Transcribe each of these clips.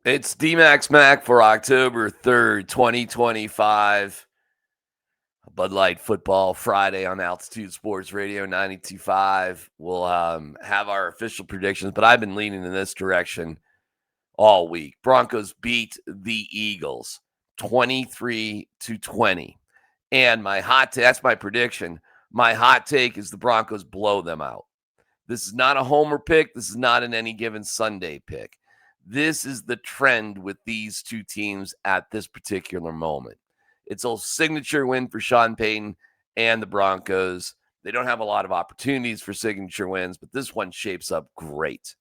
It's DMac SMaK for October 3rd, 2025. Bud Light Football Friday on Altitude Sports Radio 92.5. We'll have our official predictions, but I've been leaning in this direction all week. Broncos beat the Eagles 23-20. And that's my prediction. My hot take is the Broncos blow them out. This is not a homer pick. This is not an any given Sunday pick. This is the trend with these two teams at this particular moment. It's a signature win for Sean Payton and the Broncos. They don't have a lot of opportunities for signature wins, but this one shapes up great.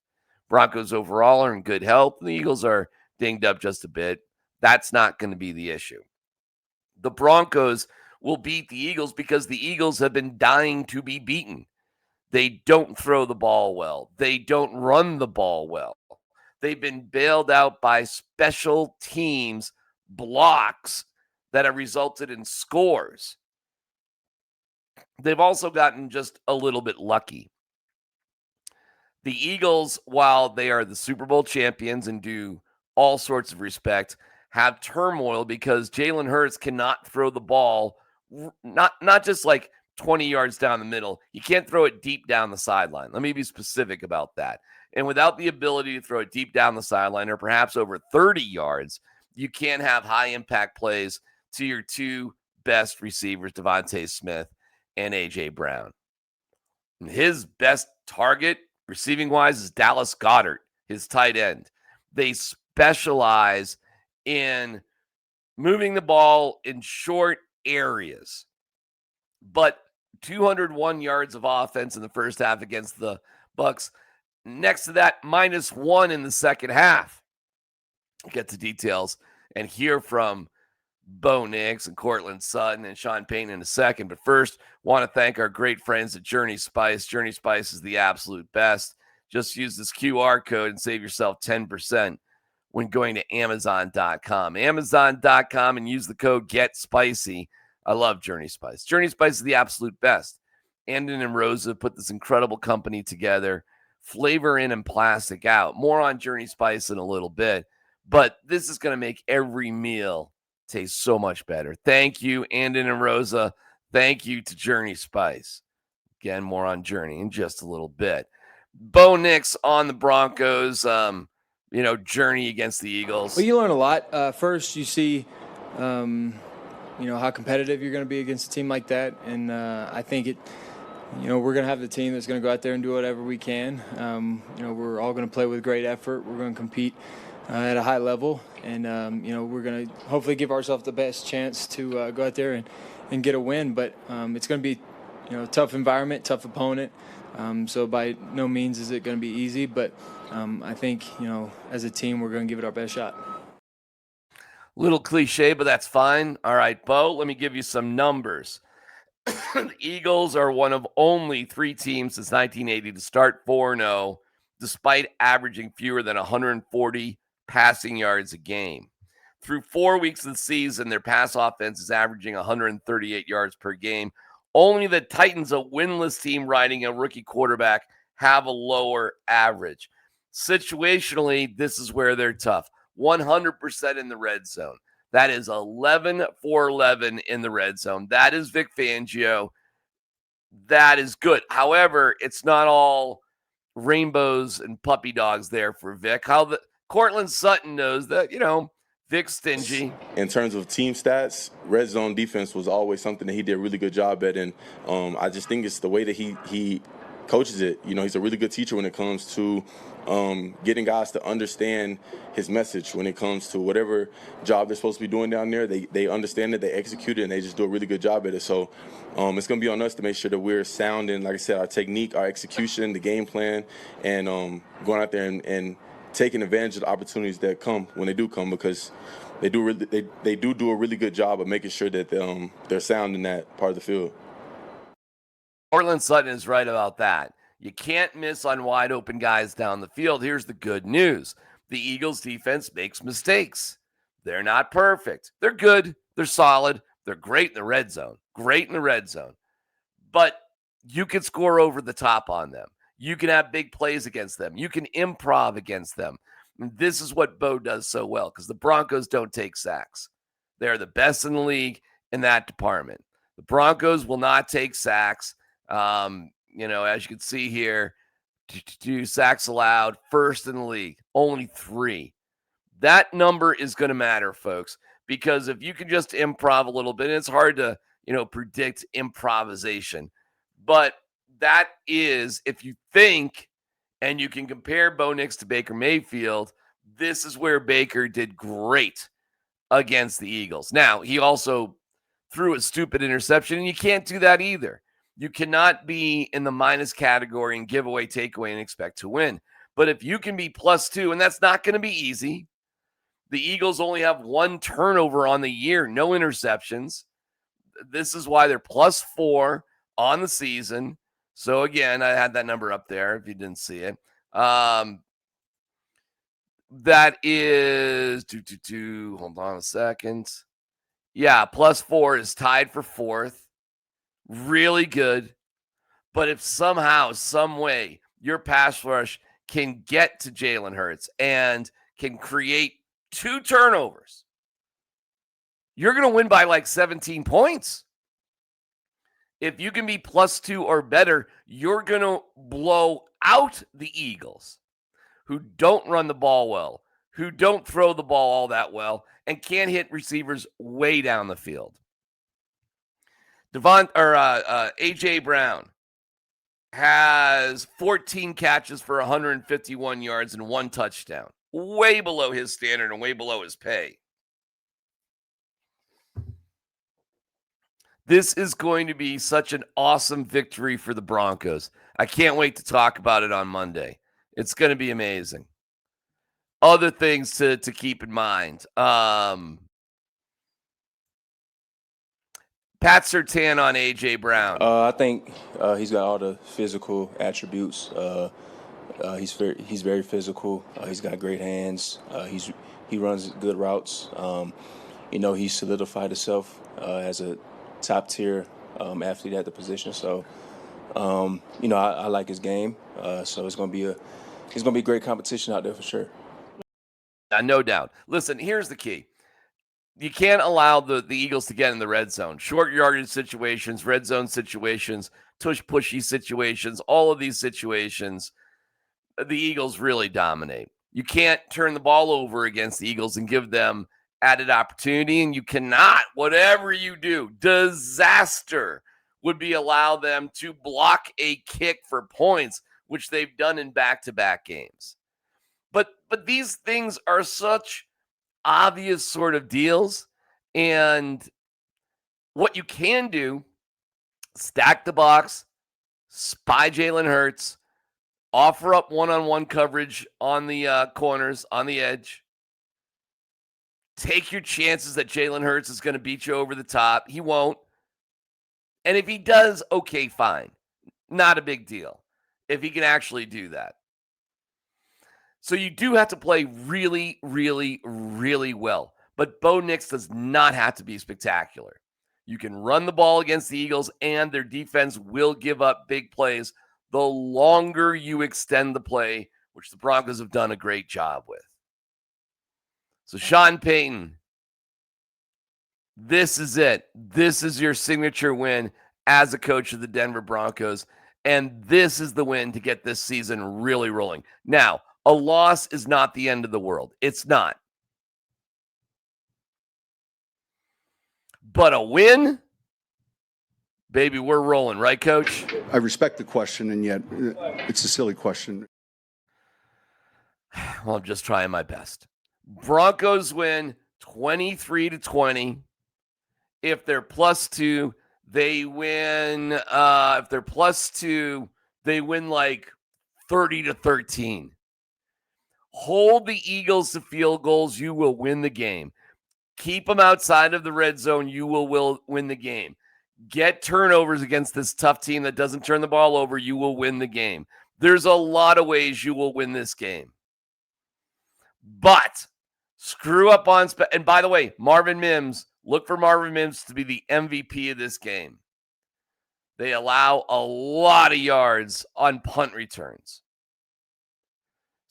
Broncos overall are in good health. The Eagles are dinged up just a bit. That's not going to be the issue. The Broncos will beat the Eagles because the Eagles have been dying to be beaten. They don't throw the ball well. They don't run the ball well. They've been bailed out by special teams blocks that have resulted in scores. They've also gotten just a little bit lucky. The Eagles, while they are the Super Bowl champions and do all sorts of respect, have turmoil because Jalen Hurts cannot throw the ball, not just like 20 yards down the middle. You can't throw it deep down the sideline. Let me be specific about that. And without the ability to throw it deep down the sideline or perhaps over 30 yards, you can't have high-impact plays to your two best receivers, Devontae Smith and A.J. Brown. And his best target, receiving-wise, is Dallas Goedert, his tight end. They specialize in moving the ball in short areas. But 201 yards of offense in the first half against the Bucs. Next to that, -1 in the second half. We'll get to details and hear from Bo Nix and Cortland Sutton and Sean Payton in a second. But first, want to thank our great friends at Journey Spice. Journey Spice is the absolute best. Just use this QR code and save yourself 10% when going to Amazon.com. Amazon.com and use the code GETSPICY. I love Journey Spice. Journey Spice is the absolute best. Andon and Rosa put this incredible company together. Flavor in and plastic out. More on Journey Spice in a little bit. But this is going to make every meal taste so much better. Thank you, Andon and Rosa. Thank you to Journey Spice. Again, more on Journey in just a little bit. Bo Nix on the Broncos, journey against the Eagles. Well, you learn a lot. First, you see, how competitive you're going to be against a team like that. And I think we're going to have the team that's going to go out there and do whatever we can. We're all going to play with great effort. We're going to compete at a high level. And, we're going to hopefully give ourselves the best chance to go out there and get a win. But it's going to be, a tough environment, tough opponent. So by no means is it going to be easy. But I think, as a team, we're going to give it our best shot. Little cliche, but that's fine. All right, Bo, let me give you some numbers. The Eagles are one of only 3 teams since 1980 to start 4-0, despite averaging fewer than 140 passing yards a game. Through 4 weeks of the season, their pass offense is averaging 138 yards per game. Only the Titans, a winless team riding a rookie quarterback, have a lower average. Situationally, this is where they're tough. 100% in the red zone. That is 11 for 11 in the red zone. That is Vic Fangio. That is good. However, it's not all rainbows and puppy dogs there for Vic. Cortland Sutton knows that, Vic's stingy. In terms of team stats, red zone defense was always something that he did a really good job at. And I just think it's the way that he coaches it. He's a really good teacher when it comes to getting guys to understand his message. When it comes to whatever job they're supposed to be doing down there, they understand it, they execute it, and they just do a really good job at it. So it's going to be on us to make sure that we're sound in, like I said, our technique, our execution, the game plan, and going out there and taking advantage of the opportunities that come when they do come, because they do a really good job of making sure that they're sound in that part of the field. Cortland Sutton is right about that. You can't miss on wide open guys down the field. Here's the good news. The Eagles defense makes mistakes. They're not perfect. They're good. They're solid. They're great in the red zone. Great in the red zone. But you can score over the top on them. You can have big plays against them. You can improv against them. And this is what Bo does so well, because the Broncos don't take sacks. They're the best in the league in that department. The Broncos will not take sacks. As you can see here, 2 sacks allowed, first in the league, only 3. That number is going to matter, folks, because if you can just improv a little bit, it's hard to, predict improvisation. But that is, if you think and you can compare Bo Nix to Baker Mayfield, this is where Baker did great against the Eagles. Now, he also threw a stupid interception, and you can't do that either. You cannot be in the minus category and give away, take away, and expect to win. But if you can be +2, and that's not going to be easy, the Eagles only have 1 turnover on the year, no interceptions. This is why they're +4 on the season. So, again, I had that number up there if you didn't see it. That is hold on a second. Yeah, +4 is tied for 4th. Really good. But if somehow, some way, your pass rush can get to Jalen Hurts and can create 2 turnovers, you're going to win by like 17 points. If you can be +2 or better, you're going to blow out the Eagles, who don't run the ball well, who don't throw the ball all that well, and can't hit receivers way down the field. A.J. Brown has 14 catches for 151 yards and 1 touchdown. Way below his standard and way below his pay. This is going to be such an awesome victory for the Broncos. I can't wait to talk about it on Monday. It's going to be amazing. Other things to keep in mind. Pat Surtain on A.J. Brown. I think he's got all the physical attributes. He's very physical. He's got great hands. He runs good routes. He's solidified himself as a top tier athlete at the position. So, I like his game. So it's gonna be great competition out there for sure. No doubt. Listen, here's the key. You can't allow the Eagles to get in the red zone. Short yardage situations, red zone situations, tush-pushy situations, all of these situations, the Eagles really dominate. You can't turn the ball over against the Eagles and give them added opportunity, and you cannot, whatever you do, disaster would be allow them to block a kick for points, which they've done in back-to-back games. But these things are such obvious sort of deals, and what you can do, stack the box, spy Jalen Hurts, offer up one-on-one coverage on the corners, on the edge, take your chances that Jalen Hurts is going to beat you over the top. He won't. And if he does, okay, fine. Not a big deal if he can actually do that. So you do have to play really, really, really well. But Bo Nix does not have to be spectacular. You can run the ball against the Eagles, and their defense will give up big plays the longer you extend the play, which the Broncos have done a great job with. So Sean Payton, this is it. This is your signature win as a coach of the Denver Broncos, and this is the win to get this season really rolling. Now, a loss is not the end of the world. It's not. But a win, baby, we're rolling, right, Coach? I respect the question, and yet it's a silly question. Well, I'm just trying my best. Broncos win 23-20. If they're +2, they win. If they're +2, they win like 30-13. Hold the Eagles to field goals, you will win the game. Keep them outside of the red zone, you will win the game. Get turnovers against this tough team that doesn't turn the ball over, you will win the game. There's a lot of ways you will win this game. But screw up on and by the way, Marvin Mims, look for Marvin Mims to be the MVP of this game. They allow a lot of yards on punt returns.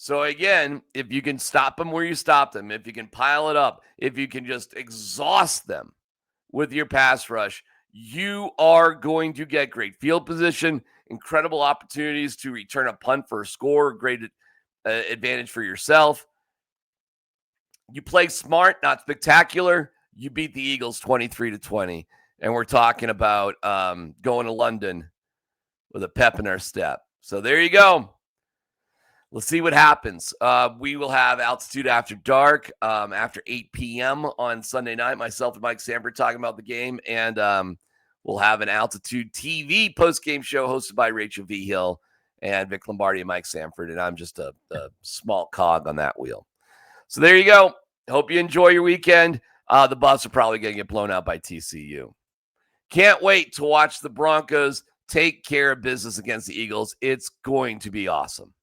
So again, if you can stop them where you stop them, if you can pile it up, if you can just exhaust them with your pass rush, you are going to get great field position, incredible opportunities to return a punt for a score, great advantage for yourself. You play smart, not spectacular. You beat the Eagles 23-20. And we're talking about going to London with a pep in our step. So there you go. Let's see what happens. We will have Altitude After Dark after 8 p.m. on Sunday night. Myself and Mike Sanford talking about the game. And we'll have an Altitude TV post-game show hosted by Rachel V. Hill and Vic Lombardi and Mike Sanford. And I'm just a small cog on that wheel. So there you go. Hope you enjoy your weekend. The Buffs are probably going to get blown out by TCU. Can't wait to watch the Broncos take care of business against the Eagles. It's going to be awesome.